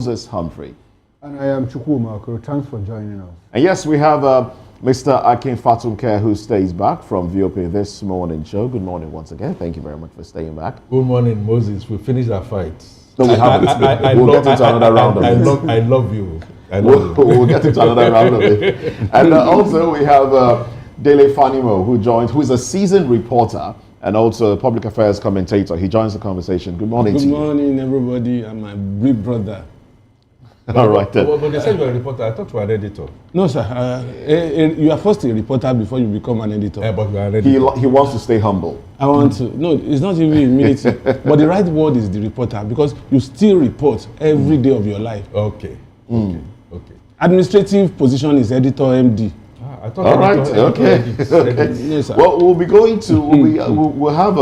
Moses Humphrey. And I am Chukwuma Okoro. Thanks for joining us. And yes, we have Mr. Akin Fatunke, who stays back from VOP this morning show. Good morning once again. Thank you very much for staying back. Good morning, Moses. We finished our fight. No, we haven't. We'll get into another round of it. I love you. We'll get into another round of it. And also we have Dele Fanimo, who is a seasoned reporter and also a public affairs commentator. He joins the conversation. Good morning to you. Good morning, everybody. I'm my big brother. All right then. But they said you were a reporter. I thought you were an editor. No, sir. You are first a reporter before you become an editor. But you are an editor. He wants to stay humble. I want to. No, it's not even humility. But the right word is the reporter, because you still report every day of your life. Okay. Okay. Administrative position is editor MD. I thought All right. Okay. Yes, sir. Well, we'll be going to. We'll have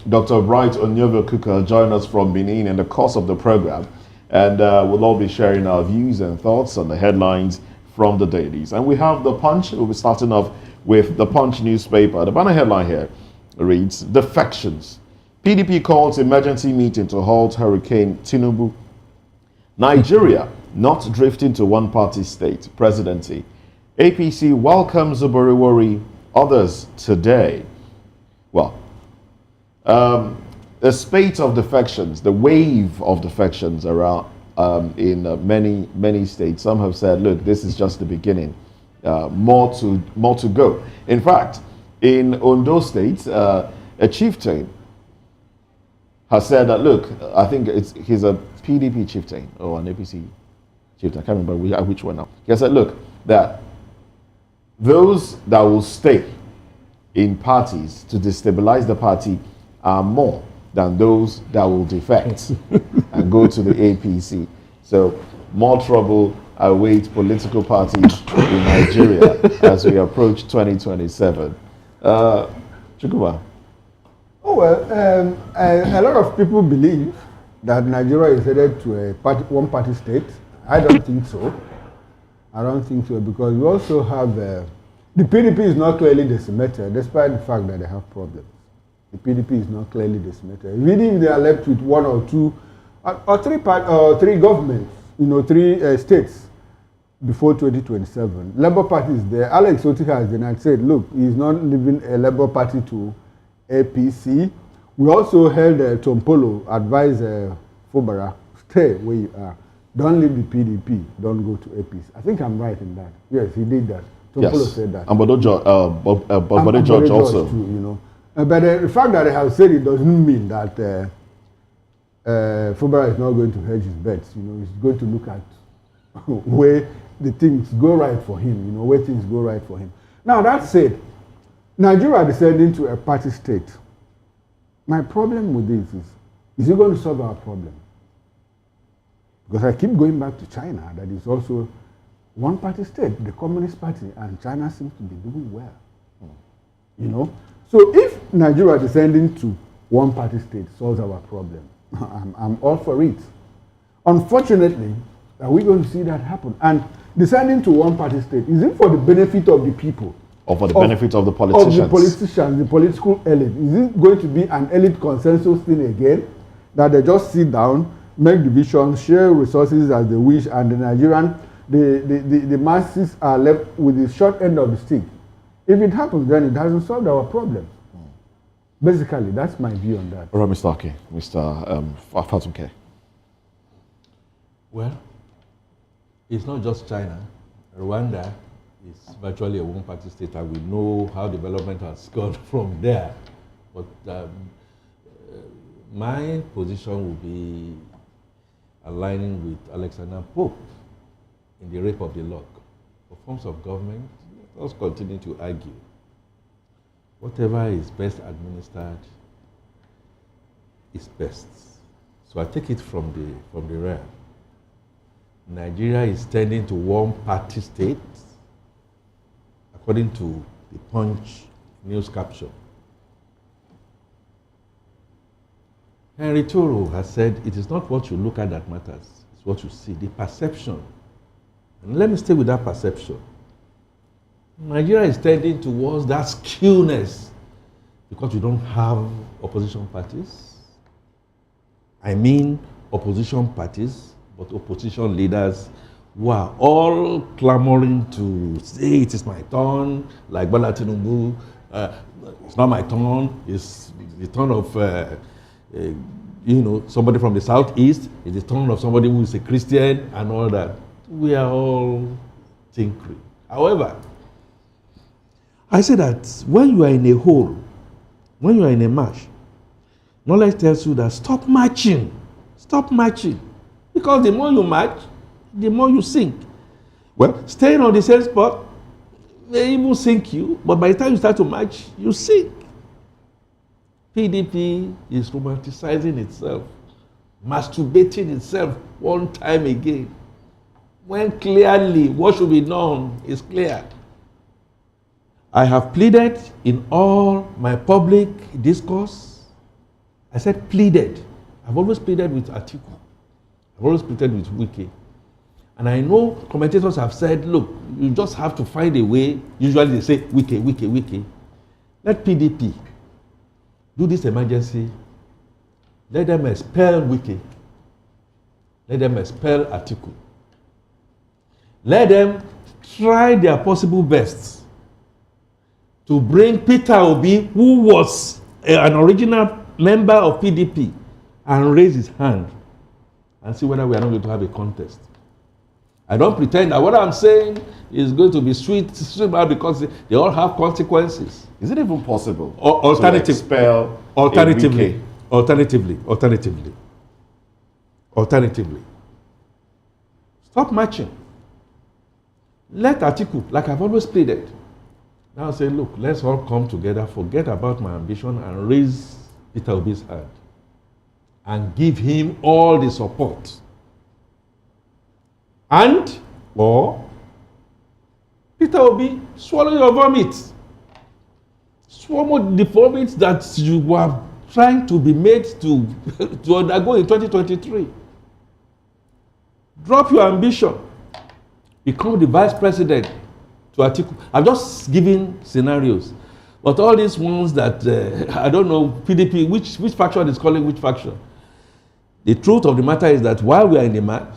Dr. Bright Onyogo Kuka join us from Benin in the course of the program. And we'll all be sharing our views and thoughts on the headlines from the dailies. And we have The Punch. We'll be starting off with The Punch newspaper. The banner headline here reads, Defections. PDP calls emergency meeting to halt Hurricane Tinubu. Nigeria not drifting to one-party state presidency. APC welcomes Zubariwari. Others today. Well, the spate of defections, the wave of defections around in many states. Some have said, look, this is just the beginning. More to go. In fact, in Ondo State, a chieftain has said that, look, I think he's a PDP chieftain or an APC chieftain. I can't remember which one now. He has said, look, that those that will stay in parties to destabilize the party are more than those that will defect and go to the APC. So more trouble awaits political parties in Nigeria as we approach 2027. Chukuma. Oh, well, a lot of people believe that Nigeria is headed to a one-party state. I don't think so. I don't think so, because we also have, the PDP is not clearly decimated, despite the fact that they have problems. The PDP is not clearly decimated. Really, if they are left with one or two, or three governments, three states before 2027. Labour Party is there. Alex Otika has then said, look, he's not leaving a Labour Party to APC. We also held Tompolo advise Fubara, stay where you are. Don't leave the PDP. Don't go to APC. I think I'm right in that. Yes, he did that. Tompolo said that. And Bodo George also. Too, but the fact that they have said it doesn't mean that Fubara is not going to hedge his bets. He's going to look at where the things go right for him. Where things go right for him. Now that said, Nigeria descending to a party state. My problem with this is it going to solve our problem? Because I keep going back to China, that is also one party state, the Communist Party, and China seems to be doing well. So if Nigeria descending to one party state solves our problem, I'm all for it. Unfortunately, are we going to see that happen? And descending to one party state, is it for the benefit of the people? Or for the benefit of the politicians? Of the politicians, the political elite. Is it going to be an elite consensus thing again? That they just sit down, make divisions, share resources as they wish, and the Nigerian, the masses are left with the short end of the stick. If it happens, then it hasn't solved our problem. Basically, that's my view on that. All right, Mr. Ake, Mr. Fatunke. Well, it's not just China. Rwanda is virtually a one-party state, and we know how development has gone from there. But my position will be aligning with Alexander Pope in the rape of the lock. For forms of government, let us continue to argue. Whatever is best administered is best. So I take it from the rear. Nigeria is tending to one-party state, according to the Punch news caption. Henry Toro has said, it is not what you look at that matters, it's what you see, the perception. And let me stay with that perception. Nigeria is tending towards that skewness because we don't have opposition parties. I mean opposition parties, but opposition leaders who are all clamoring to say it is my turn, like Bola Tinubu. It's not my turn. It's the turn of somebody from the southeast. It's the turn of somebody who is a Christian and all that. We are all tinkering. However, I say that when you are in a hole, when you are in a march, knowledge tells you that stop marching. Stop marching. Because the more you march, the more you sink. Well, staying on the same spot may even sink you, but by the time you start to march, you sink. PDP is romanticizing itself, masturbating itself one time again, when clearly what should be done is clear. I have pleaded in all my public discourse. I said pleaded. I've always pleaded with Atiku. I've always pleaded with Wike. And I know commentators have said, look, you just have to find a way. Usually they say, Wike. Let PDP do this emergency. Let them expel Wike. Let them expel Atiku. Let them try their possible best to bring Peter Obi, who was an original member of PDP, and raise his hand and see whether we are not going to have a contest. I don't pretend that what I'm saying is going to be sweet because they all have consequences. Is it even possible to expel alternatively, stop marching. Let Atiku, like I've always pleaded, now say, look, let's all come together, forget about my ambition, and raise Peter Obi's hand and give him all the support. And, or, Peter Obi, swallow your vomit. Swallow the vomit that you were trying to be made to undergo in 2023. Drop your ambition. Become the vice president to Atiku. I'm just giving scenarios. But all these ones that, I don't know, PDP, which faction is calling which faction? The truth of the matter is that while we are in the match,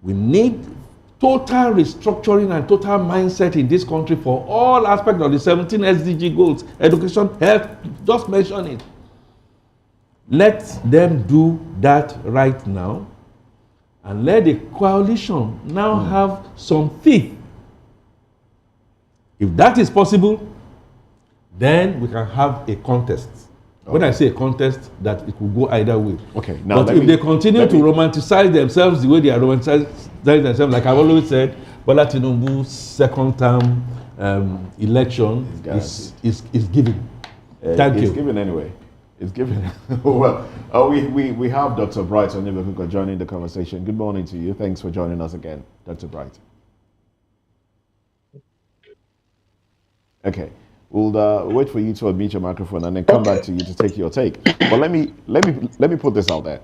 we need total restructuring and total mindset in this country for all aspects of the 17 SDG goals. Education, health, just mention it. Let them do that right now, and let the coalition now have some faith. If that is possible, then we can have a contest. Okay. When I say a contest, that it will go either way. Okay. Now, but if they continue to romanticize themselves the way they are romanticizing themselves, like I've always said, Bola Tinubu's second term election is given. Thank you. It's given anyway. It's given. Well, we have Dr. Bright Onyebekuka joining the conversation. Good morning to you. Thanks for joining us again, Dr. Bright. Okay. We'll wait for you to unmute your microphone and then come back to you to take your take. But let me put this out there.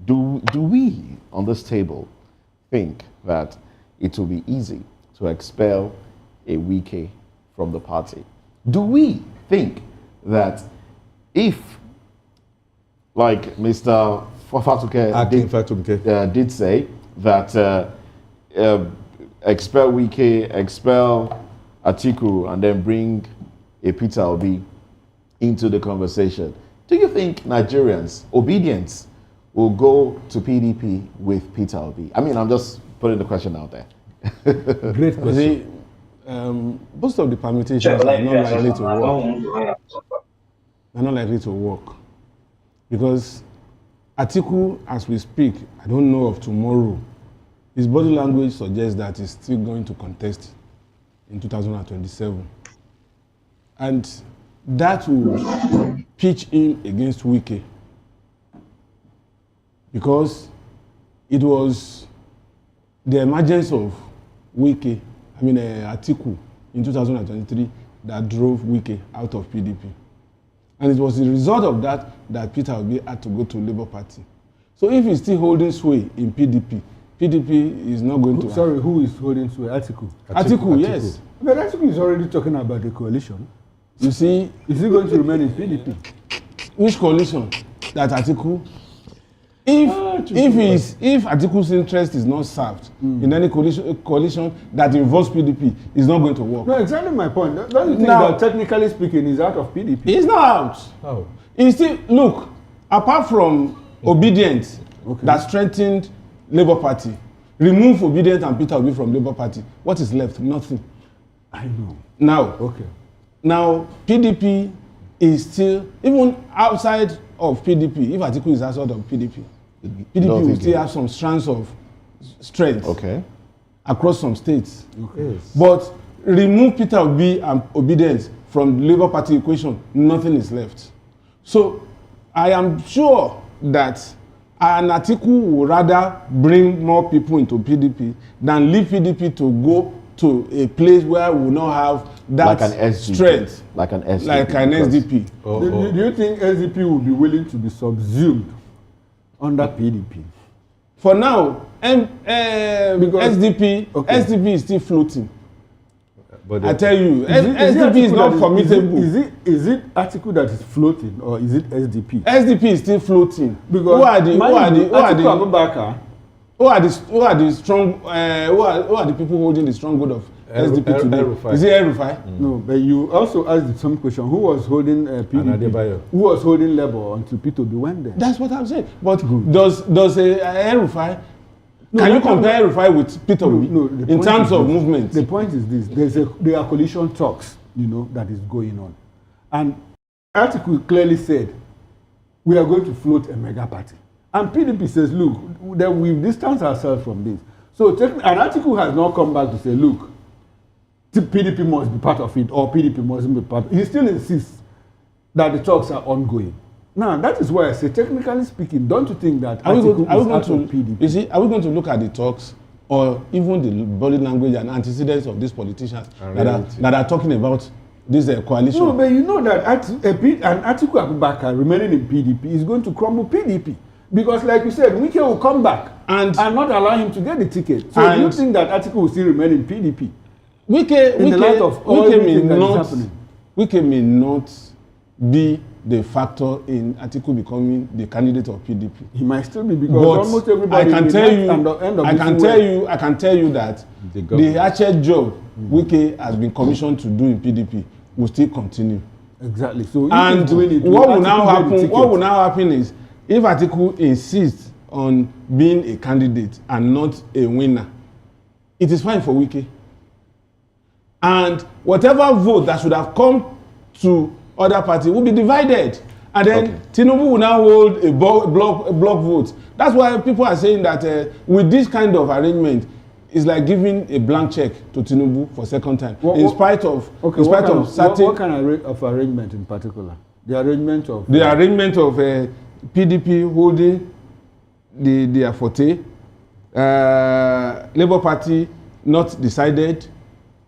Do we on this table think that it will be easy to expel a Wike from the party? Do we think that if, like Mr. Fatuke did say, that expel Wike, expel Atiku, and then bring a Peter Obi into the conversation, do you think Nigerians, obedience, will go to PDP with Peter Obi? I mean, I'm just putting the question out there. Great question. Most of the permutations are not likely to work. They're not likely to work. Because Atiku, as we speak, I don't know of tomorrow, his body language suggests that he's still going to contest in 2027. And that will pitch him against Wike. Because it was the emergence of Atiku in 2023 that drove Wike out of PDP. And it was the result of that Peter Obi had to go to Labour Party. So if he's still holding sway in PDP, PDP is not going to... Sorry, who is holding sway? Atiku, yes. But Atiku is already talking about the coalition. You see... Is he going to remain in PDP? Which coalition? That Atiku? if Atiku's interest is not served in any coalition that involves PDP, it's not going to work. No, exactly my point. Don't you think that technically speaking, he's out of PDP? He's not out. Oh. He's still, look, apart from obedience that strengthened Labour Party, remove obedience and Peter Obi from Labour Party, what is left? Nothing. I know. Now, PDP is still, even outside of PDP, if Atiku is outside of PDP will still have some strands of strength across some states. Yes. But remove Peter Obi and obedience from the Labour Party equation, nothing is left. So I am sure that an Atiku would rather bring more people into PDP than leave PDP to go to a place where we will not have that like an SDP, strength. Like an SDP. Like an SDP. Do you think SDP will be willing to be subsumed under PDP? For now, SDP is still floating. But I tell you, SDP is not formidable. Is it Atiku that is floating, or is it SDP? SDP is still floating. Because who are the people holding the stronghold of SDP today? Is it El-Rufai? No, but you also asked some question. Who was holding PDP? Who was holding Labour until Peter Obi went there? That's what I'm saying. But does El-Rufai? Can you compare El-Rufai with Peter Obi in terms of movement? The point is this: there are coalition talks, that is going on, and Atiku clearly said, "We are going to float a mega party." And PDP says, look, that we've distanced ourselves from this. So, an Atiku has not come back to say, look, PDP must be part of it, or PDP mustn't be part of it. He still insists that the talks are ongoing. Now, that is why I say, technically speaking, don't you think that Atiku is out of PDP? You see, are we going to look at the talks, or even the body language and antecedents of these politicians that are talking about this coalition? No, but you know that an Atiku Abubakar remaining in PDP is going to crumble PDP. Because, like you said, Wike will come back and not allow him to get the ticket. So, do you think that Atiku will still remain in PDP? Wike may not be the factor in Atiku becoming the candidate of PDP. He might still be, because almost everybody I can tell you that the actual job Wike has been commissioned to do in PDP will still continue. Exactly. So, and what will now happen is, if Atiku insists on being a candidate and not a winner, it is fine for Wike. And whatever vote that should have come to other party will be divided. And then Tinubu will now hold a block vote. That's why people are saying that with this kind of arrangement, it's like giving a blank check to Tinubu for second time. What kind of arrangement in particular? The arrangement of PDP holding their forte, Labour Party not decided,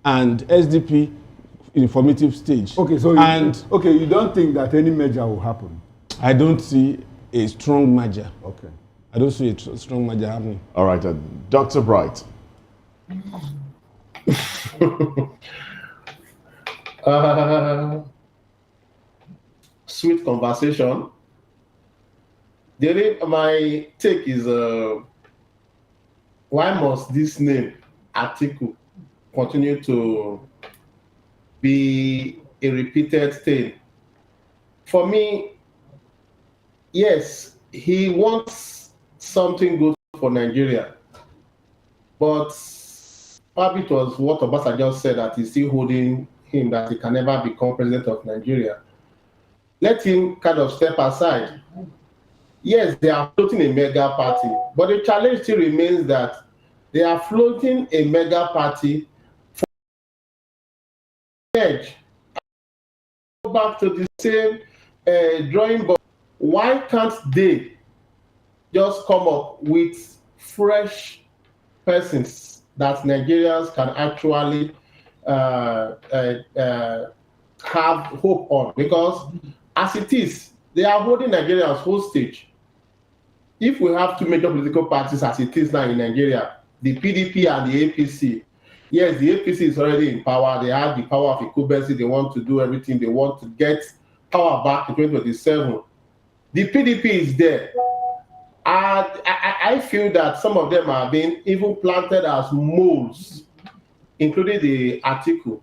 and SDP in formative stage. You don't think that any merger will happen? I don't see a strong merger. I don't see a strong merger happening. All right, Dr. Bright. Sweet conversation. My take is, why must this name, Atiku, continue to be a repeated thing? For me, yes, he wants something good for Nigeria, but probably it was what Obasa just said, that he's still holding him, that he can never become president of Nigeria. Let him kind of step aside. Yes, they are floating a mega party, but the challenge still remains that they are floating a mega party for edge. Go back to the same drawing board. Why can't they just come up with fresh persons that Nigerians can actually have hope on? Because as it is, they are holding Nigerians hostage. If we have two major political parties as it is now in Nigeria, the PDP and the APC, yes, the APC is already in power. They have the power of incumbency. They want to do everything. They want to get power back in 2027. The PDP is there. I feel that some of them are being even planted as moles, including the article,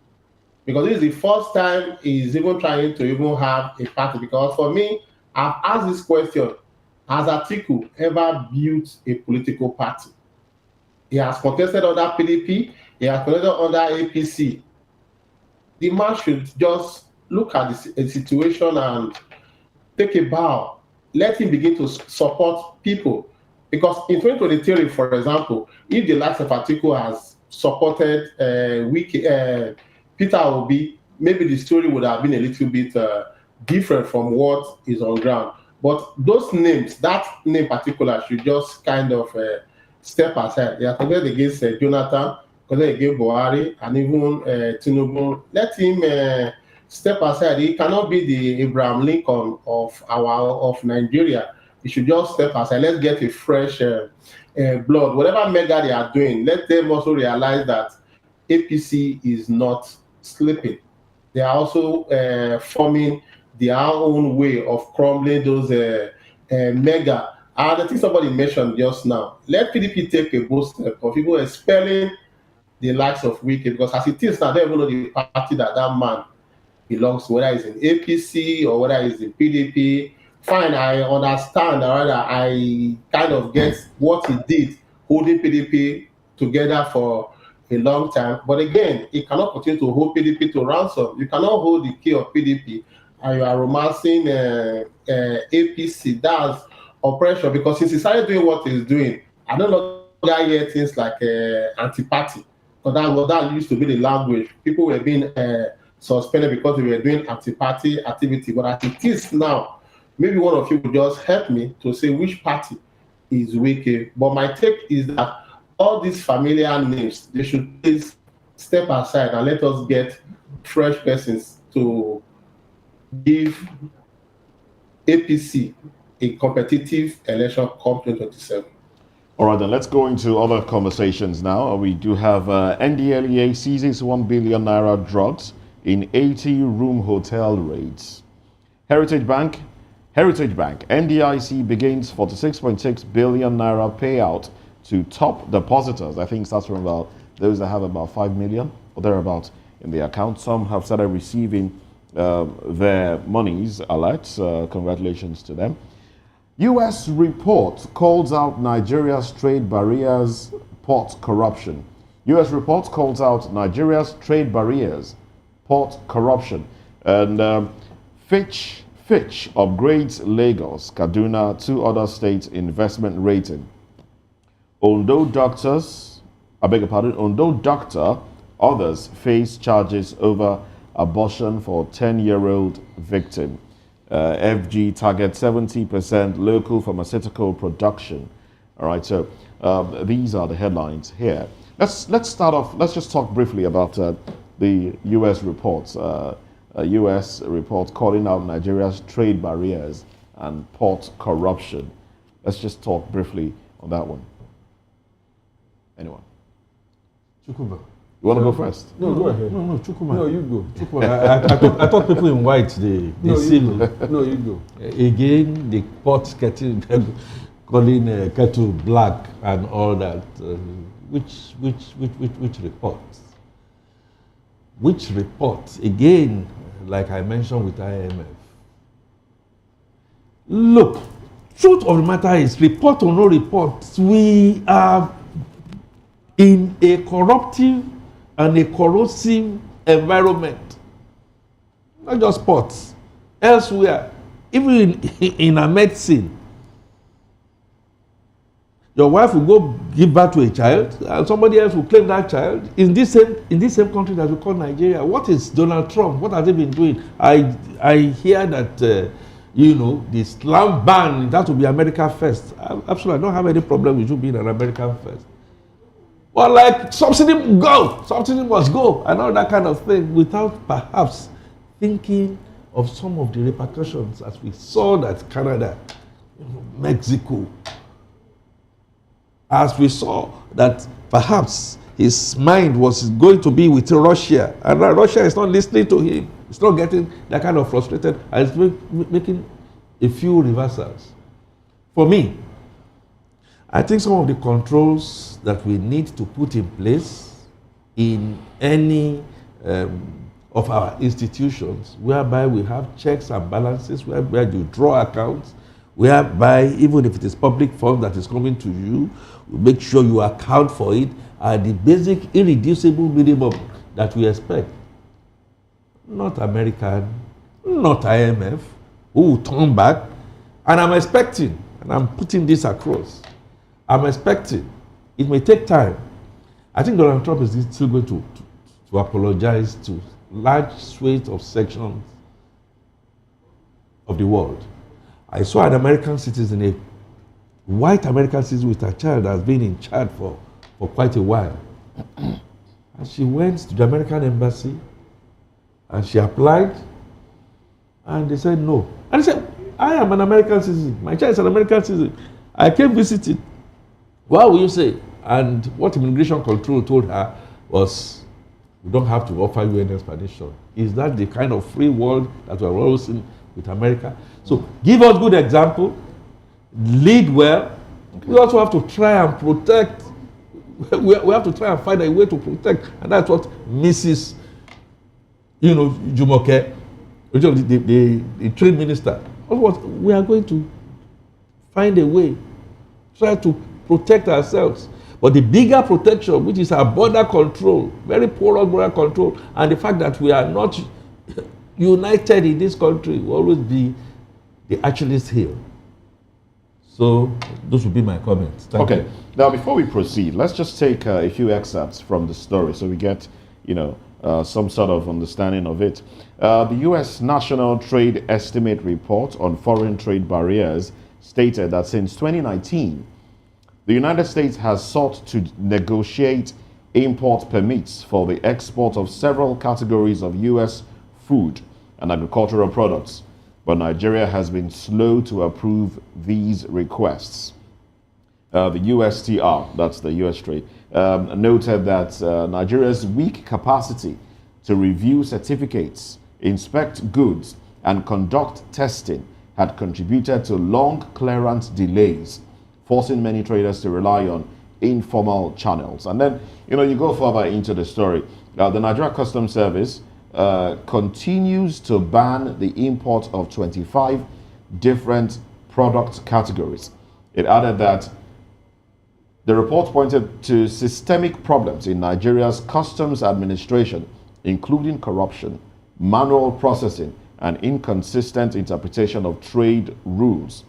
because this is the first time he's even trying to even have a party. Because for me, I've asked this question: has Atiku ever built a political party? He has contested under PDP, he has contested under APC. The man should just look at the situation and take a bow. Let him begin to support people. Because in 2023, for example, if the likes of Atiku has supported Peter Obi, maybe the story would have been a little bit different from what is on ground. But those names, that name particular, should just kind of step aside. They are contested against Jonathan, contested against Buhari, and even Tinubu. Let him step aside. He cannot be the Abraham Lincoln of Nigeria. He should just step aside. Let's get a fresh blood. Whatever mega they are doing, let them also realize that APC is not sleeping. They are also forming their own way of crumbling those mega. And I think somebody mentioned just now, let PDP take a bold step of people expelling the likes of Wike, because as it is now, they don't even know the party that man belongs to, whether it's in APC or whether it's in PDP. Fine, I understand, or rather, I kind of get what he did, holding PDP together for a long time. But again, he cannot continue to hold PDP to ransom. You cannot hold the key of PDP and you are romancing APC. That's oppression, because since he started doing what he's doing, I don't know that hear things like anti-party, because that used to be the language. People were being suspended because they were doing anti-party activity. But as it is now, maybe one of you could just help me to say which party is wicked. But my take is that all these familiar names, they should please step aside and let us get fresh persons to give APC a competitive election come 2027. All right, then let's go into other conversations now. We do have NDLEA seizes 1 billion naira drugs in 80-room hotel raids. Heritage Bank, NDIC begins 46.6 billion naira payout to top depositors. I think that's from about those that have about 5 million or thereabouts in their account. Some have started receiving their monies alerts. Congratulations to them. U.S. report calls out Nigeria's trade barriers, port corruption. U.S. report calls out Nigeria's trade barriers, port corruption. And Fitch upgrades Lagos, Kaduna, two other states' investment rating. Although doctor, others face charges over abortion for 10-year-old victim. FG targets 70% local pharmaceutical production. All right, so these are the headlines here. Let's start off. Let's just talk briefly about the U.S. reports. U.S. report calling out Nigeria's trade barriers and port corruption. Let's just talk briefly on that one. Anyone? Chukwuma. You want to go first? No, go ahead. No, Chukwuma. No, you go. Chukwuma. I thought people in white, they seal. No, you go. Again, the pot kettle, calling kettle black and all that. Which reports? Which reports? Again, like I mentioned with IMF. Look, truth of the matter is, report or no report, we are in a corruptive and a corrosive environment. Not just ports. Elsewhere, even in a medicine, your wife will go give birth to a child, and somebody else will claim that child in this same country that we call Nigeria. What is Donald Trump? What has he been doing? I hear that the slam ban, that will be America first. Absolutely, I don't have any problem with you being an American first. But like subsidy must go, and all that kind of thing, without perhaps thinking of some of the repercussions, as we saw that Canada, Mexico, as we saw that perhaps his mind was going to be with Russia, and Russia is not listening to him. It's not getting that kind of frustrated, and it's making a few reversals. For me, I think some of the controls that we need to put in place in any of our institutions, whereby we have checks and balances, whereby you draw accounts, whereby even if it is public fund that is coming to you, make sure you account for it at the basic irreducible minimum that we expect. Not American, not IMF, who will turn back. And I'm expecting, and I'm putting this across, I'm expecting, it may take time. I think Donald Trump is still going to apologize to large swathes of sections of the world. I saw an American citizen, a white American citizen with a child that has been in charge for quite a while. And she went to the American embassy and she applied and they said no. And she said, I am an American citizen. My child is an American citizen. I came visiting. What will you say? And what immigration control told her was, we don't have to offer you any explanation. Is that the kind of free world that we're always in with America? So give us good example, lead well. Okay. We also have to try and protect. We have to try and find a way to protect. And that's what Mrs. Jumoke, the trade minister, we are going to find a way, try to protect ourselves. But the bigger protection, which is our border control, very porous border control, and the fact that we are not united in this country will always be the Achilles heel. So those would be my comments. Thank you. Now before we proceed, let's just take a few excerpts from the story so we get, some sort of understanding of it. The U.S. National Trade Estimate Report on Foreign Trade Barriers stated that since 2019, the United States has sought to negotiate import permits for the export of several categories of U.S. food and agricultural products, but Nigeria has been slow to approve these requests. The USTR, that's the U.S. Trade, noted that Nigeria's weak capacity to review certificates, inspect goods, and conduct testing had contributed to long clearance delays, forcing many traders to rely on informal channels. And then, you go further into the story. The Nigeria Customs Service continues to ban the import of 25 different product categories. It added that the report pointed to systemic problems in Nigeria's customs administration, including corruption, manual processing, and inconsistent interpretation of trade rules.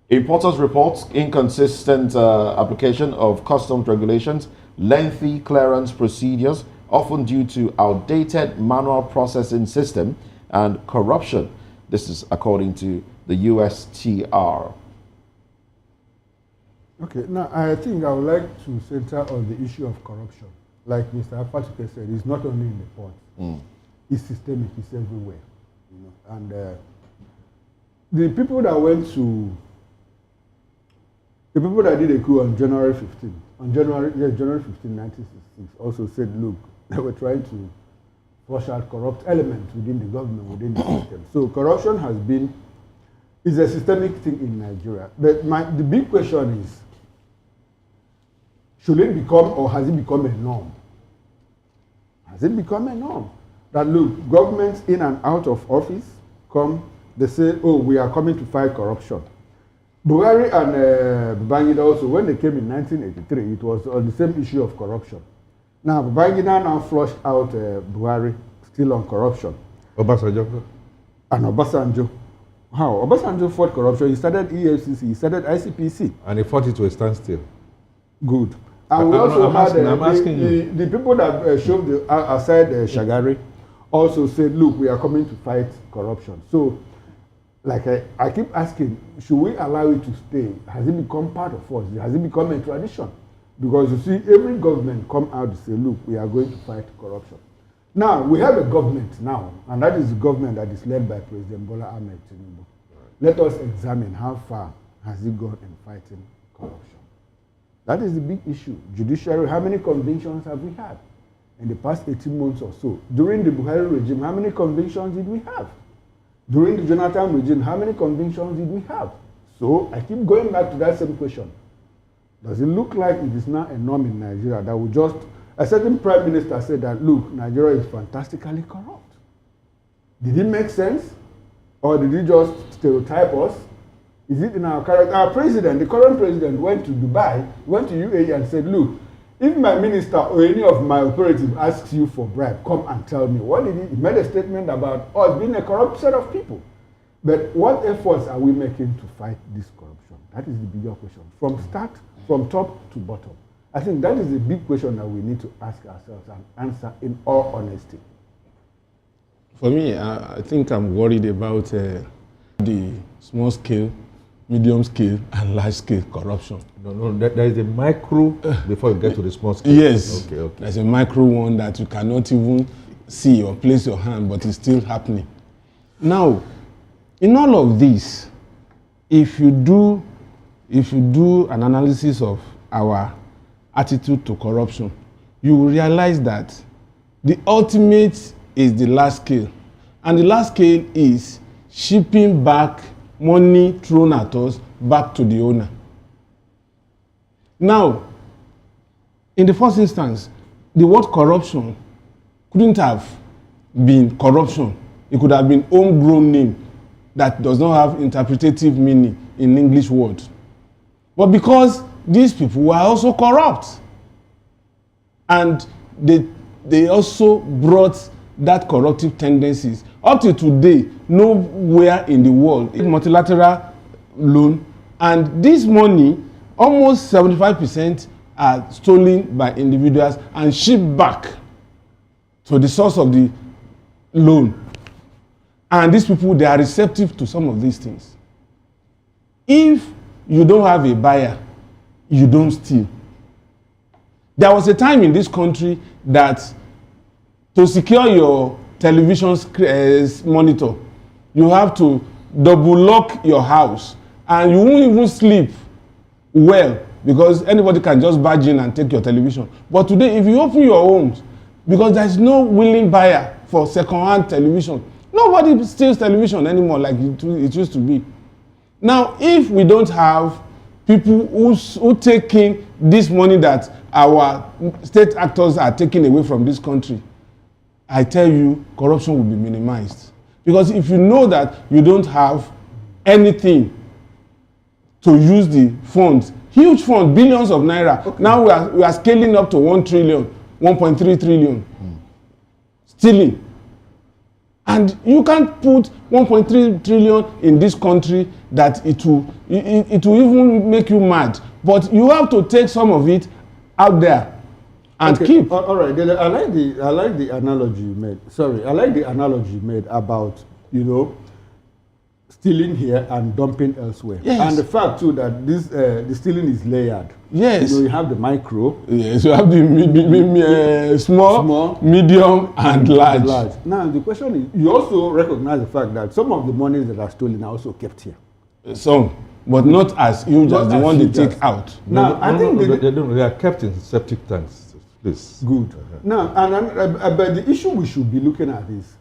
Importers report inconsistent application of customs regulations, lengthy clearance procedures, often due to outdated manual processing system, and corruption. This is according to the USTR. Okay, now I think I would like to center on the issue of corruption. Like Mr. Apatuke said, it's not only in the port. It's systemic, it's everywhere. And the people that did a coup on January 15, January 15, 1966, also said, look, they were trying to flush out corrupt elements within the government, within the system. So corruption is a systemic thing in Nigeria. But the big question is, should it become, or has it become a norm? Has it become a norm? That look, governments in and out of office they say, oh, we are coming to fight corruption. Buhari and Babangida also, when they came in 1983, it was on the same issue of corruption. Now, Babangida now flushed out Buhari, still on corruption. Obasanjo. And Obasanjo. How? Obasanjo fought corruption. He started EFCC, he started ICPC. And he fought it to a standstill. Good. And we also had the people that shoved aside Shagari also said, look, we are coming to fight corruption. So, like I keep asking, should we allow it to stay? Has it become part of us? Has it become a tradition? Because you see, every government come out to say, look, we are going to fight corruption. Now, we have a government now, and that is the government that is led by President Bola Ahmed Tinubu. Let us examine how far has it gone in fighting corruption. That is the big issue. Judiciary, how many convictions have we had in the past 18 months or so? During the Buhari regime, how many convictions did we have? During the Jonathan regime, how many convictions did we have? So I keep going back to that same question. Does it look like it is now a norm in Nigeria that we just, a certain prime minister said that, look, Nigeria is fantastically corrupt? Did it make sense? Or did he just stereotype us? Is it in our character? Our president, the current president, went to Dubai, went to UAE and said, look, if my minister or any of my operative asks you for bribe, come and tell me. What did he? He made a statement about us being a corrupt set of people. But what efforts are we making to fight this corruption? That is the bigger question. From top to bottom. I think that is a big question that we need to ask ourselves and answer in all honesty. For me, I think I'm worried about the small scale, medium scale, and large scale corruption. No, there is a micro before you get to the small scale. Yes, okay. There's a micro one that you cannot even see or place your hand, but it's still happening. Now, in all of this, if you do an analysis of our attitude to corruption, you will realize that the ultimate is the large scale. And the large scale is shipping back money thrown at us back to the owner. Now, in the first instance, the word corruption couldn't have been corruption. It could have been homegrown name that does not have interpretative meaning in English words. But because these people were also corrupt, and they also brought that corruptive tendencies. Up to today, nowhere in the world, multilateral loan, and this money, almost 75% are stolen by individuals and shipped back to the source of the loan. And these people, they are receptive to some of these things. If you don't have a buyer, you don't steal. There was a time in this country that to secure your television monitor, you have to double lock your house, and you won't even sleep well because anybody can just barge in and take your television. But today, if you open your homes, because there's no willing buyer for second-hand television, nobody steals television anymore like it used to be. Now, if we don't have people who take in this money that our state actors are taking away from this country, I tell you, corruption will be minimized. Because if you know that you don't have anything to use the funds, huge funds, billions of naira, okay. Now we are scaling up to 1 trillion, 1.3 trillion, stealing. And you can't put 1.3 trillion in this country that it will even make you mad. But you have to take some of it out there and keep. All right. I like the analogy you made. Sorry, I like the analogy you made about, stealing here and dumping elsewhere. Yes. And the fact too that this the stealing is layered. Yes. You have the micro. Yes, you have the small, medium, and large. Now the question is, you also recognize the fact that some of the monies that are stolen are also kept here. Some, but not as huge as the one they take out. Now, I think they are kept in septic tanks. Please. Good. Now, but the issue we should be looking at is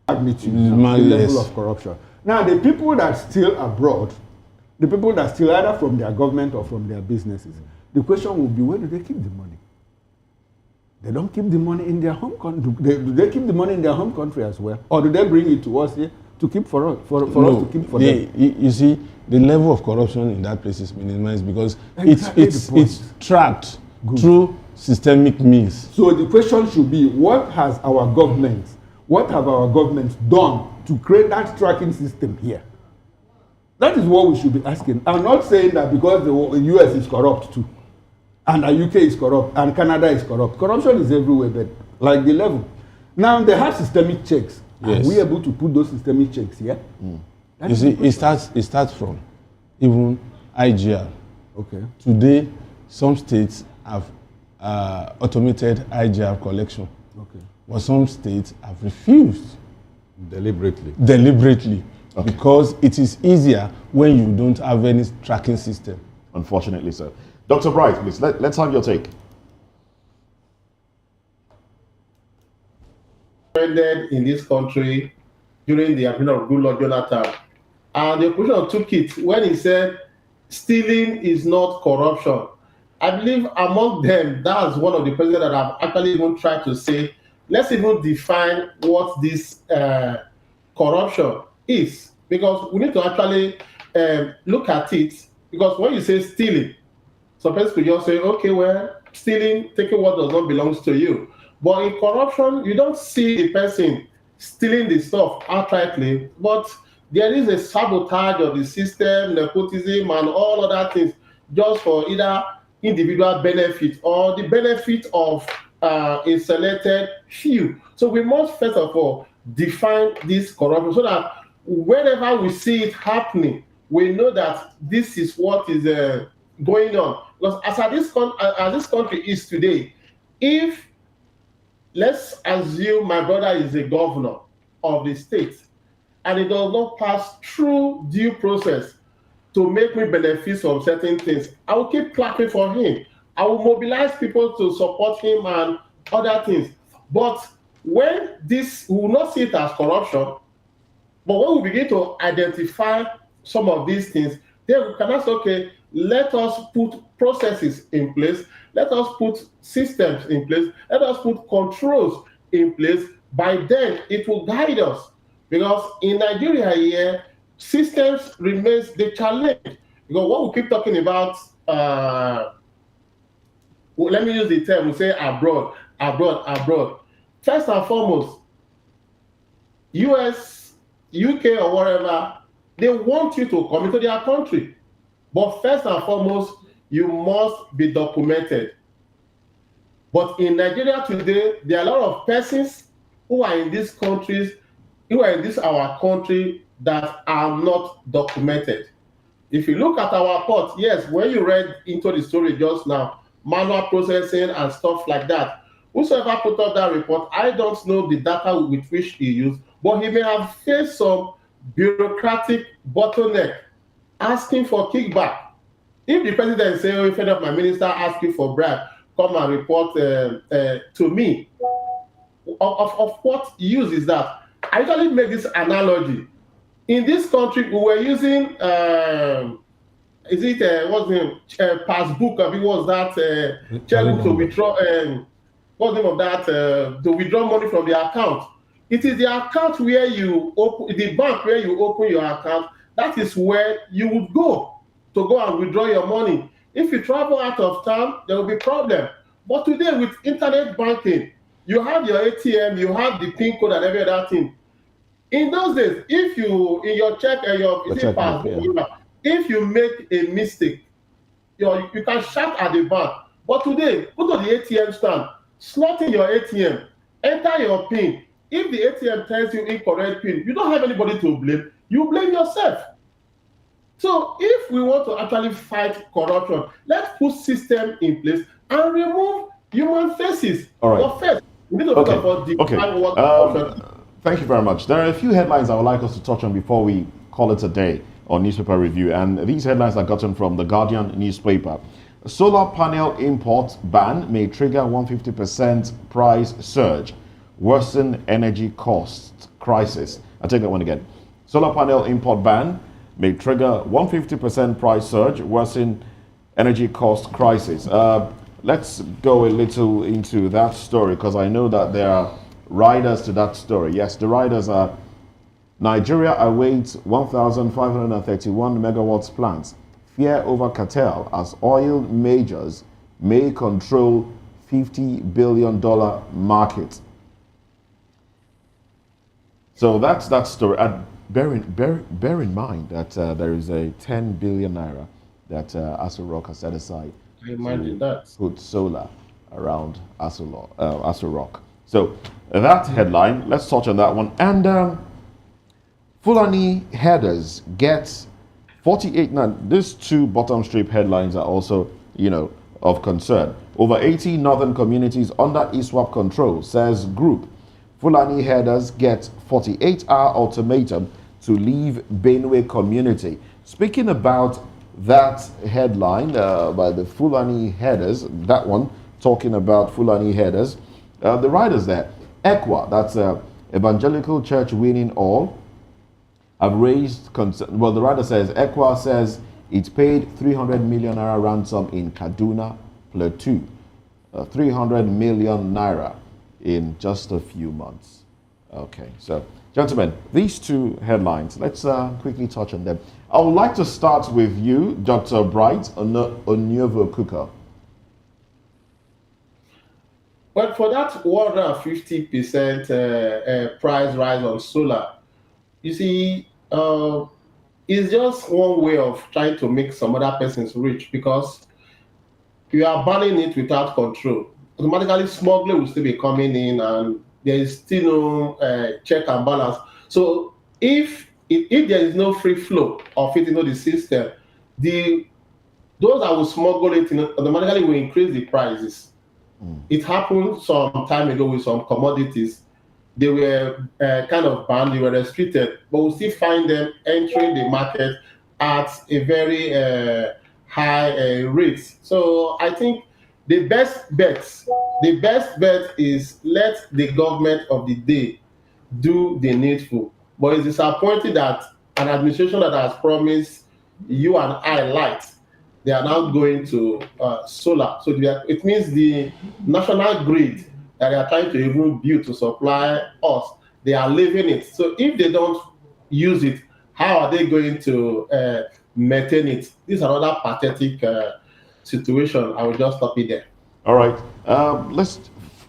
magnitude, the level of corruption. Now, the people that steal abroad, the people that steal either from their government or from their businesses, the question will be, where do they keep the money? They don't keep the money in their home country. Do they keep the money in their home country as well? Or do they bring it to us here to keep for us, us to keep for them? You see, the level of corruption in that place is minimized because it's tracked through systemic means. So the question should be, what have our governments done to create that tracking system here? That is what we should be asking. I'm not saying that because the US is corrupt too, and the UK is corrupt, and Canada is corrupt. Corruption is everywhere, but like the level. Now they have systemic checks. Yes. Are we able to put those systemic checks here? You see, it starts from even IGR. Okay. Today, some states have automated IGR collection. Okay. But some states have refused. Deliberately. Okay. Because it is easier when you don't have any tracking system. Unfortunately, sir. Dr. Bright, please, let's have your take. In this country during the appeal of Goodluck Jonathan, and the opposition took it when he said stealing is not corruption. I believe among them, that's one of the presidents that have actually even tried to say, let's even define what this corruption is, because we need to actually look at it. Because when you say stealing, some people could just say, okay, well, stealing, taking what does not belong to you. But in corruption, you don't see the person stealing the stuff outrightly, but there is a sabotage of the system, nepotism, and all other things, just for either individual benefit or the benefit of a selected few. So we must first of all define this corruption so that wherever we see it happening, we know that this is what is going on. Because as this country is today, if, let's assume my brother is a governor of the state and it does not pass through due process to make me benefit from certain things, I will keep clapping for him. I will mobilize people to support him and other things. But when this, we will not see it as corruption, but when we begin to identify some of these things, then we can ask, okay, let us put processes in place, let us put systems in place, let us put controls in place. By then, it will guide us. Because in Nigeria here, systems remains the challenge. Because what we keep talking about, let me use the term, we say abroad. First and foremost, US, UK or whatever, they want you to come into their country. But first and foremost, you must be documented. But in Nigeria today, there are a lot of persons who are in these countries, who are in this our country, that are not documented. If you look at our port, yes, when you read into the story just now, manual processing and stuff like that, whosoever put up that report, I don't know the data with which he used, but he may have faced some bureaucratic bottleneck asking for kickback. If the president say, oh, if any of my minister asking for bribe, come and report to me, of what use is that? I usually make this analogy. In this country, we were using, what's the name, passbook, I think was that, checkbook to withdraw, what's the name of that, to withdraw money from the account. It is the account where you open, the bank where you open your account, that is where you would go to go and withdraw your money. If you travel out of town, there will be problem. But today with internet banking, you have your ATM, you have the PIN code and every other thing. In those days, if you, in your check and if you make a mistake, you can shout at the bank. But today, go to the ATM stand, slot in your ATM, enter your PIN. If the ATM tells you incorrect PIN, you don't have anybody to blame. You blame yourself. So if we want to actually fight corruption, let's put system in place and remove human faces. All right. But first, we need to talk about what corruption. Thank you very much. There are a few headlines I would like us to touch on before we call it a day on newspaper review. And these headlines are gotten from the Guardian newspaper. Solar panel import ban may trigger 150% price surge, worsen energy cost crisis. I'll take that one again. Solar panel import ban may trigger 150% price surge, worsen energy cost crisis. Let's go a little into that story, because I know that there are riders to that story. Yes, the riders are: Nigeria awaits 1,531 megawatts plants. Fear over cartel as oil majors may control $50 billion market. So that's that story. Bear in mind that there is a 10 billion naira that Aso Rock has set aside to put solar around Aso Rock. So that headline, let's touch on that one. And Fulani herders get 48. Now, these two bottom strip headlines are also, of concern. Over 80 northern communities under ISWAP control, says group. Fulani herders get 48-hour ultimatum to leave Benue community. Speaking about that headline by the Fulani herders, that one talking about Fulani herders, the writers there, ECWA, that's Evangelical Church Winning All, have raised concern. Well, the writer says ECWA says it paid 300 million naira ransom in Kaduna plateau. 300 million naira in just a few months. Okay, so gentlemen, these two headlines, let's quickly touch on them. I would like to start with you, Dr. Bright Onyevo Kuka. Well, for that 150% price rise on solar, you see, it's just one way of trying to make some other persons rich, because you are banning it without control. Automatically, smuggling will still be coming in, and there is still no check and balance. So, if there is no free flow of it into the system, the those that will smuggle it automatically will increase the prices. It happened some time ago with some commodities. They were kind of banned, they were restricted, but we still find them entering the market at a very high rate. So I think the best bet is let the government of the day do the needful. But it's disappointing that an administration that has promised you and I light, they are now going to solar. So it means the national grid that they are trying to even build to supply us, they are leaving it. So if they don't use it, how are they going to maintain it? This is another pathetic situation. I will just stop it there. All right.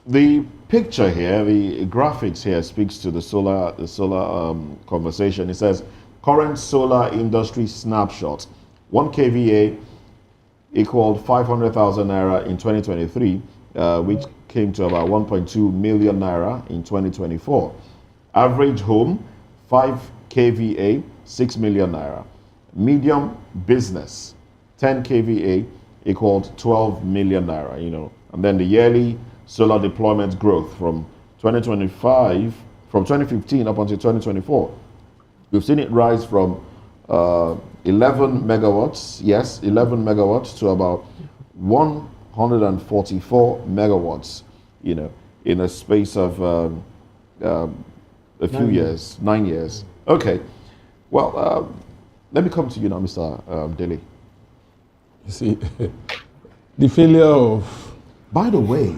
The picture here, the graphics here speaks to the solar conversation. It says current solar industry snapshot. 1 kVA equaled 500,000 naira in 2023, which came to about 1.2 million naira in 2024. Average home, 5 kVA, 6 million naira. Medium business, 10 kVA equaled 12 million naira, And then the yearly solar deployment growth from 2015 up until 2024. We've seen it rise from 11 megawatts, 11 megawatts to about 144 megawatts, in a space of a few years, 9 years. Okay. Well, let me come to you now, Mr. Dele. You see, the failure of... By the way,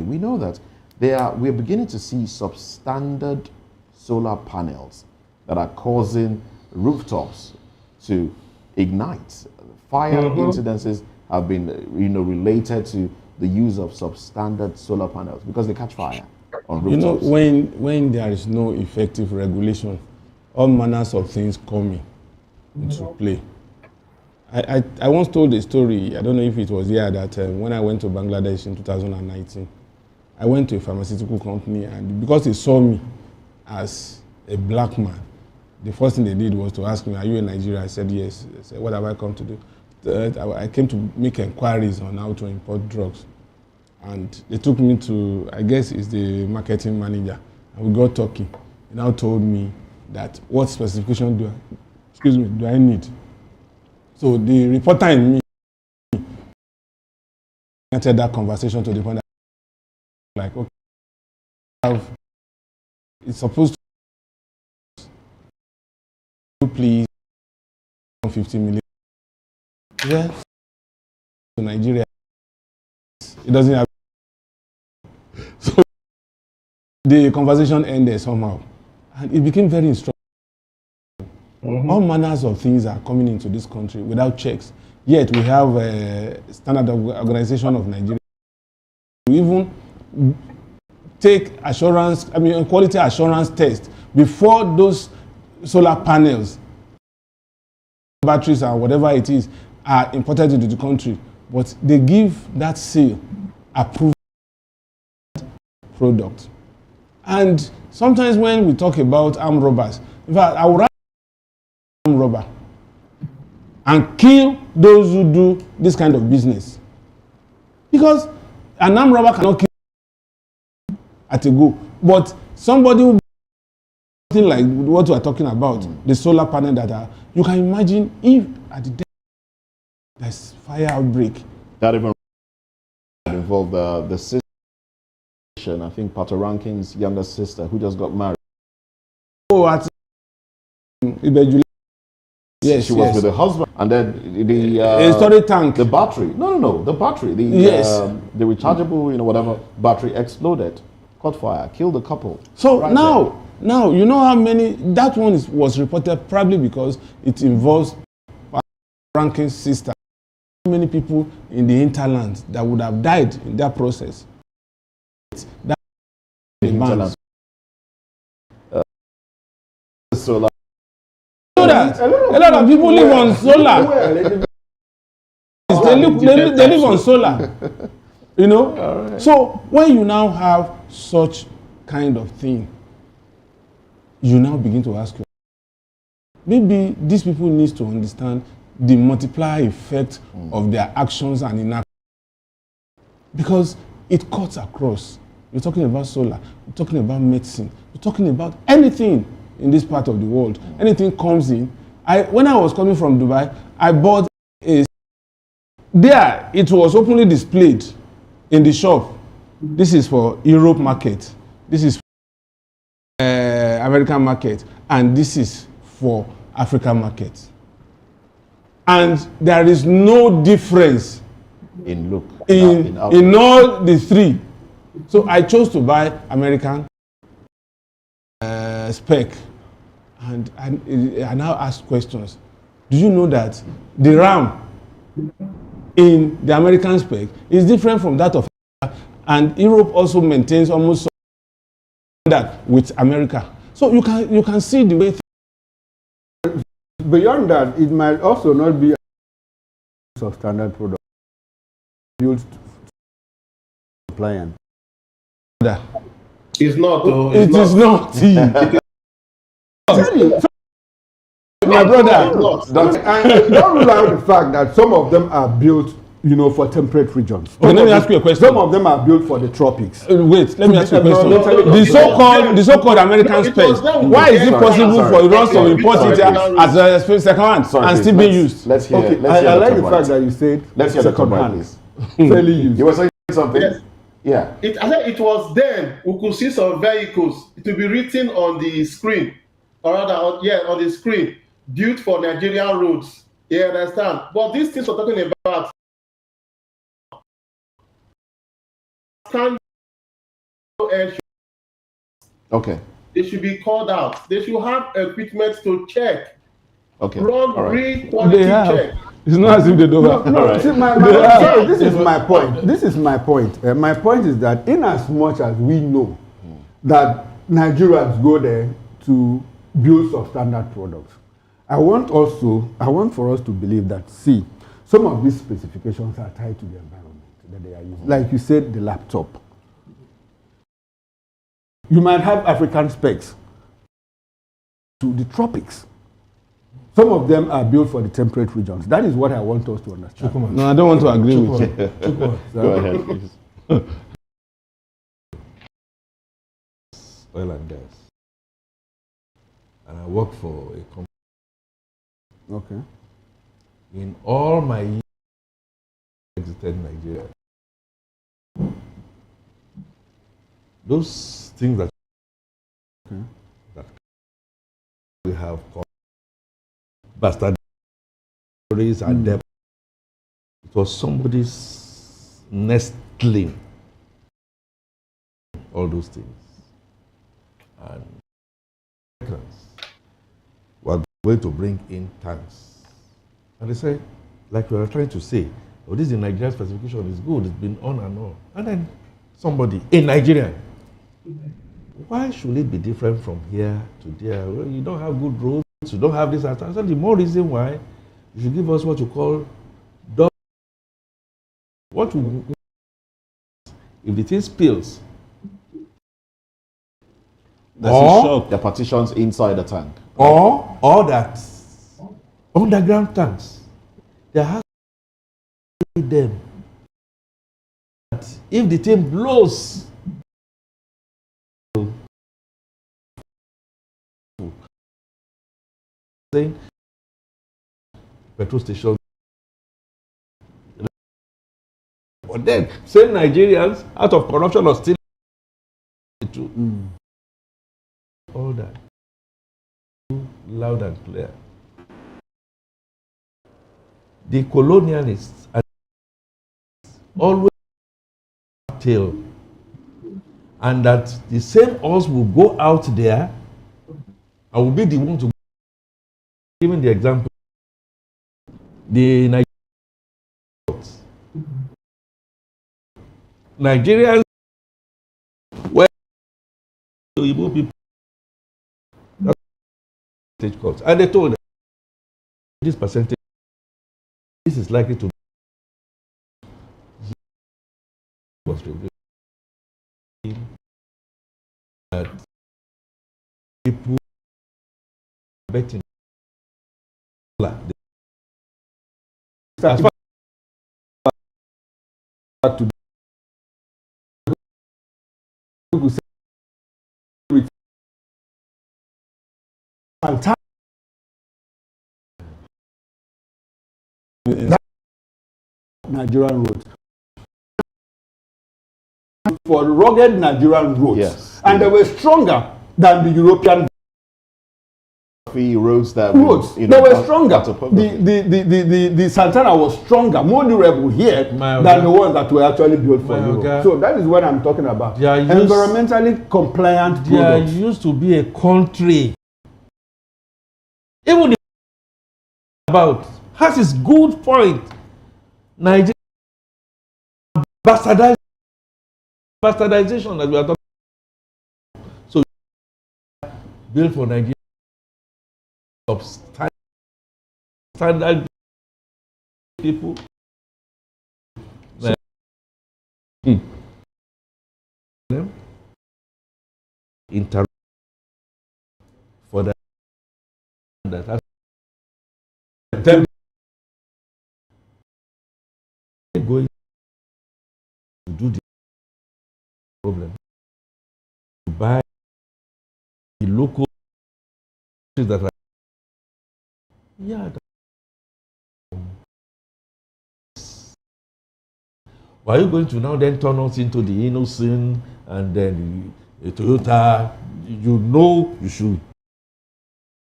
we know that we're beginning to see substandard solar panels that are causing rooftops to ignite. Fire incidences have been, related to the use of substandard solar panels because they catch fire on rooftops. When there is no effective regulation, all manners of things come into play. I once told a story, I don't know if it was here, that when I went to Bangladesh in 2019, I went to a pharmaceutical company, and because they saw me as a black man, the first thing they did was to ask me, "Are you in Nigeria?" I said, "Yes." They said, "What have I come to do?" I came to make inquiries on how to import drugs. And they took me to, I guess it's the marketing manager, and we got talking. He now told me that what specification do I need? So the reporter in me entered that conversation to the point that, like, okay, it's supposed to please 150 million. Yeah. To Nigeria, it doesn't have. So the conversation ended somehow, and it became very instructive. All manners of things are coming into this country without checks. Yet we have a Standard Organization of Nigeria. We even take quality assurance test before those solar panels, batteries, and whatever it is are imported into the country. But they give that seal approved product. And sometimes when we talk about armed robbers, in fact, I would rather armed robber and kill those who do this kind of business. Because an armed robber cannot kill at a go. But somebody who something like what we are talking about, the solar panel you can imagine if at the day there's fire outbreak. That even involved the sister, I think Pato Rankin's younger sister, who just got married. Oh, at Ibeju Yes, she was yes. with her husband, and then the A storage tank. the battery. No, the battery. The Yes. the rechargeable, whatever battery exploded, caught fire, killed the couple. So Right now you know how many that one was reported probably because it involves Franklin's sister. How many people in the hinterland that would have died in that process? That The hinterland. Solar. You know that a lot of people live on solar. They live on solar. You know? Right. So when you now have such kind of thing, you now begin to ask yourself, maybe these people need to understand the multiplier effect of their actions and inactions. Because it cuts across. You're talking about solar, you're talking about medicine, you're talking about anything in this part of the world. Anything comes in. When I was coming from Dubai, I bought there it was openly displayed in the shop. This is for Europe market. This is for American market, and this is for African market. And there is no difference In look. in all the three. So I chose to buy American spec, and I now ask questions. Do you know that the RAM in the American spec is different from that of America, and Europe also maintains almost that with America. So you can see the way. Beyond that, it might also not be a substandard product built compliant. It's not. It is not. My brother, don't rule out the fact that some of them are built, for temperate regions. Okay, let me ask you a question. Some of them are built for the tropics. Wait, let me ask you a question. The so-called American specs. Why is it possible for us to import it as a second hand and still being used? Let's hear. Okay, Let's hear I like the Dr. fact that you said Let's hear second Dr. hand, please. fairly used. You were saying something? Yes. Yeah. I said it was then we could see some vehicles. It will be written on the screen, or rather, on the screen, built for Nigerian roads. You understand? But these things we're talking about Okay. they should be called out. They should have equipment to check. Okay. Run All right. real quality check. It's not as if they don't have. No, Right. see, this is my point. This is my point. My point is that in as much as we know that Nigerians go there to build substandard products, I want for us to believe that, some of these specifications are tied to the environment that they are using. Like you said, the laptop. You might have African specs to the tropics. Some of them are built for the temperate regions. That is what I want us to understand. No, I don't want to agree with you. Go ahead, please. Oil and gas. And I work for a company. Okay. In all my years I visited Nigeria, those things that we have called bastard and debt, it was somebody's nestling, all those things. And we're going to bring in tanks. And they said, like we were trying to say, oh, this is the Nigerian specification, it's good, it's been on and on. And then somebody, a Nigerian, why should it be different from here to there? Well, you don't have good roads, you don't have this. I said, the more reason why you should give us what you call what you, if the thing spills, The partitions inside the tank. or that underground tanks, there has to be them. That if the thing blows, saying petrol station, but then same Nigerians out of corruption or still all that loud and clear. the colonialists always tail, and that the same us will go out there. I will be the one to giving the example. The Nigerians were Igbo people percentage cuts, and they told them this percentage, this is likely to was revealed that people betting as far to Nigerian roads. For rugged Nigerian roads. Yes. And they were stronger than the European roads that roads. They were stronger. The Santana was stronger, more durable here than the ones that were actually built for Europe. So that is what I'm talking about. Environmentally compliant products. There used to be a country, even the about has its good point. Nigeria bastardization that we are talking about. So built for Nigeria standard people. Interact for that has going to do the problem to buy the local that are why are you going to now then turn us into the innocent and then the Toyota? You know you should,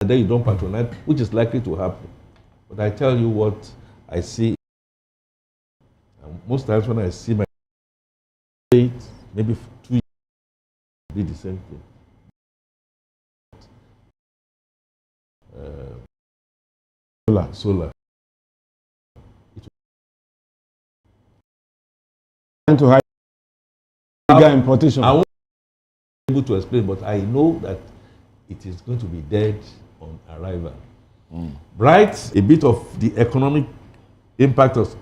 and then you don't patronize, which is likely to happen. But I tell you what I see, and most times when I see my maybe 2 years be the same thing. Solar. To high importation. I won't be able to explain, but I know that it is going to be dead on arrival. Right? A bit of the economic impact of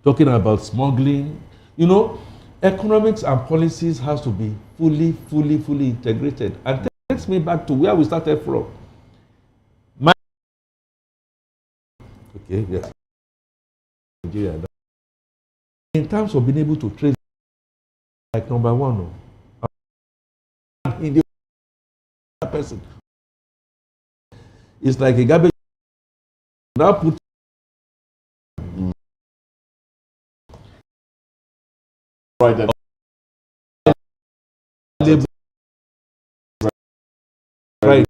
talking about smuggling. You know, economics and policies has to be fully integrated. And that takes me back to where we started from. Okay, yes. Nigeria. In terms of being able to trace, like number one, in the person, it's like a garbage. Now put right then. Right.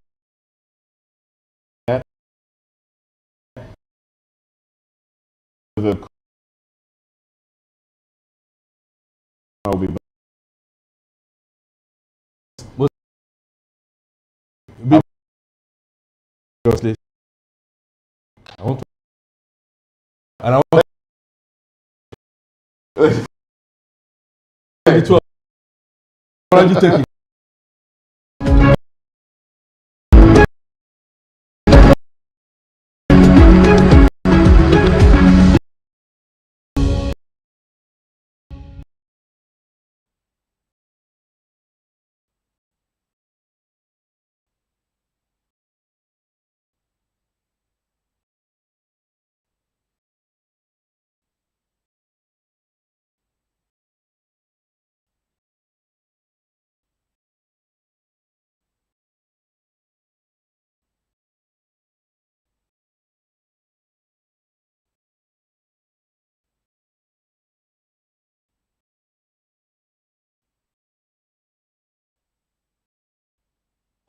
I'll be back. I want to, and I want to take it.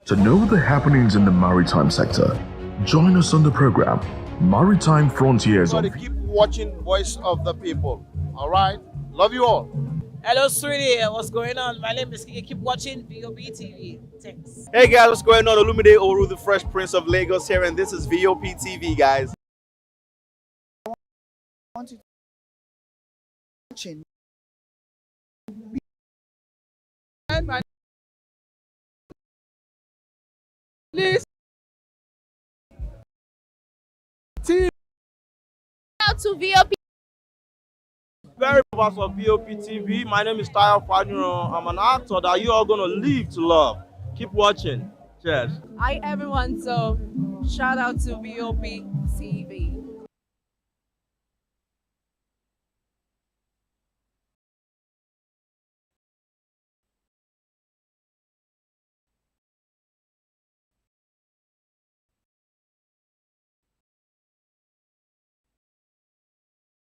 To know the happenings in the maritime sector, join us on the program Maritime Frontiers on watching Voice of the People. All right? Love you all. Hello, sweetie. What's going on? My name is Kiki. Keep watching VOB TV. Thanks. Hey guys, what's going on? Olumide Oru, the Fresh Prince of Lagos here, and this is VOP TV, guys. Please. Out to VOP. Very members of VOP TV. My name is Tayo Faduro. I'm an actor that you are going to live to love. Keep watching. Cheers. Hi everyone, so shout out to VOP TV.